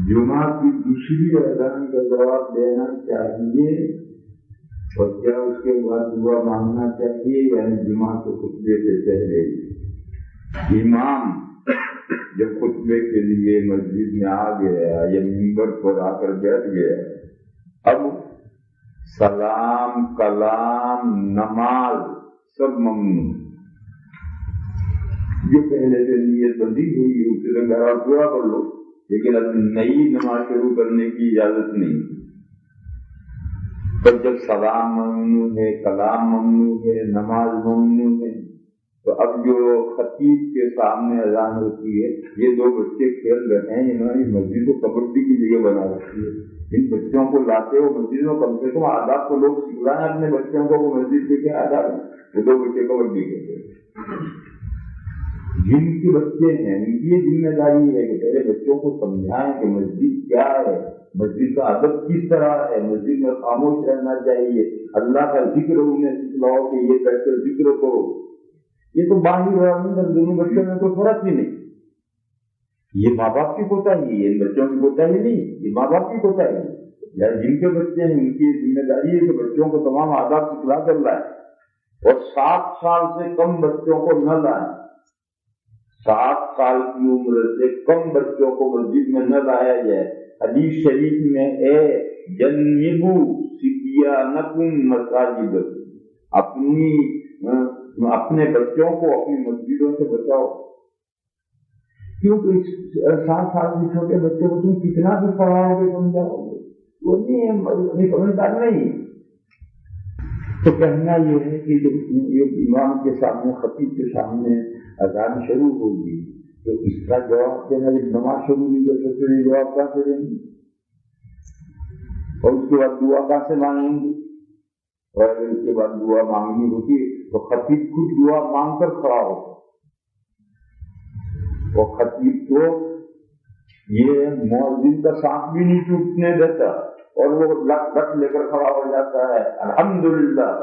जुमा की दूसरी अजान का जवाब देना चाहिए और क्या उसके बाद दुआ मांगना चाहिए, यानी जुमा के खुतबे से पहले इमाम जब खुतबे के लिए मस्जिद में आ गया या मिंबर पर आकर बैठ गया, अब सलाम कलाम नमाज सब ममनू। जो पहले से नीयत बंदी हुई उसे रंगारा पूरा कर लो, लेकिन अब नई नमाज शुरू करने की इजाजत नहीं। पर जब सलाम ममनू है, कलाम ममनू है, नमाज ममनू है, तो अब जो खतीब के सामने अजान होती है, ये दो बच्चे खेल रहे हैं, इन्होंने मस्जिद को कबड्डी की जगह बना रखी है। इन बच्चों को लाते हो मस्जिद में, कम से कम आदाब को लोग सिखलाएं अपने बच्चों को, मस्जिद के क्या आदाब है। वो दो बच्चे कबड्डी खेलते हैं। जिनके बच्चे हैं उनकी ये जिम्मेदारी है कि पहले बच्चों को समझाएं कि मस्जिद क्या है, मस्जिद का अदब किस तरह है, मस्जिद में खामोश रहना चाहिए, अल्लाह का जिक्र उन्हें सिखलाओ कि ये बैठकर जिक्र करो। ये तो बाहर और अंदर दोनों बच्चों में कोई फर्क ही नहीं। ये माँ बाप की कोताही है, इन बच्चों की कोताही नहीं, ये माँ बाप की कोताही है। या जिनके बच्चे हैं उनकी जिम्मेदारी है कि बच्चों को तमाम आदाब सिखला कर लाए, और 7 साल से कम बच्चों को न लाए। 7 साल की उम्र से कम बच्चों को मस्जिद में न लाया जाए। हदीस शरीफ में है जन्निबू सिबियानकुम मसाजिद, अपने बच्चों को अपनी मस्जिदों से बचाओ। क्योंकि 7 साल के छोटे बच्चे को तुम कितना भी पढ़ाओगे समझाओगे, वो नहीं समझदार नहीं। तो कहना यह है कि जब इमाम के सामने, खतीब के सामने अजान शुरू होगी तो इसका जवाब देना, जब नमाज शुरू नहीं कर सकते जवाब कहाँ से देंगे, और उसके बाद दुआ कहाँ से मांगेंगे। और अगर उसके बाद दुआ मांगनी होती तो खतीब खुद दुआ मांग कर खड़ा हो, और खतीब को ये मुअज्जिन का सांस भी नहीं टूटने देता, और वो लट लेकर खड़ा हो जाता है अल्हम्दुलिल्लाह।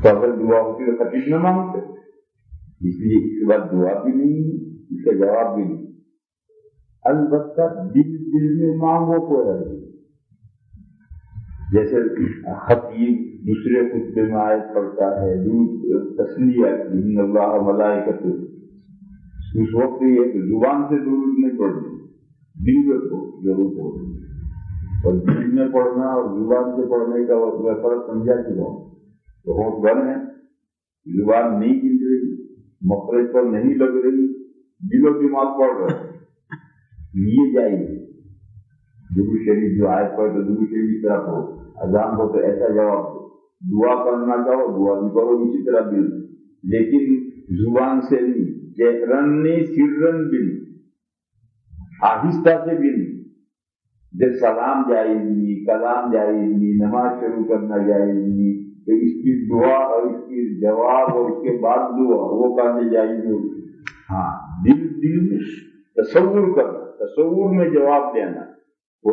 तो अगर दुआ होती तो खतीब न मांगते, इसलिए इसके बाद दुआ भी नहीं, इसका जवाब भी नहीं। अलबत्ता दिल में मांगो को है। जैसे खतीब दूसरे खुतबे में आयत पढ़ता है, तस्लीया इन्नल्लाह मलाइकतु, उस वक्त ये जुबान से दुरूद नहीं पढ़नी, दिल में तो जरूर पढ़नी। और दिल में पढ़ना और जुबान से पढ़ने का फर्क समझा चुका हूँ। तो होश बंद है, जुबान नहीं गिन रही, मखरज पर नहीं लग रही, दिलो दिमाग पढ़ रहे, ये जाइए। दुरूद शरीफ जो आयत पढ़े तो दुरूद शरीफ की तरह पढ़ो, अजान को तो ऐसा जवाब दो। दुआ करना चाहो दुआ भी करो इसी तरह दिल, लेकिन जुबान से नहीं, जहरन नहीं, सिररन भी नहीं, आहिस्ता से भी नहीं। जब सलाम जायज नहीं, कलाम जायज नहीं, नमाज शुरू करना जायज नहीं, तो इसकी दुआ और इसकी जवाब और उसके बाद दुआ वो करने जायज होगी। हाँ, दिल में तसव्वुर करना, तसव्वुर में जवाब देना, वो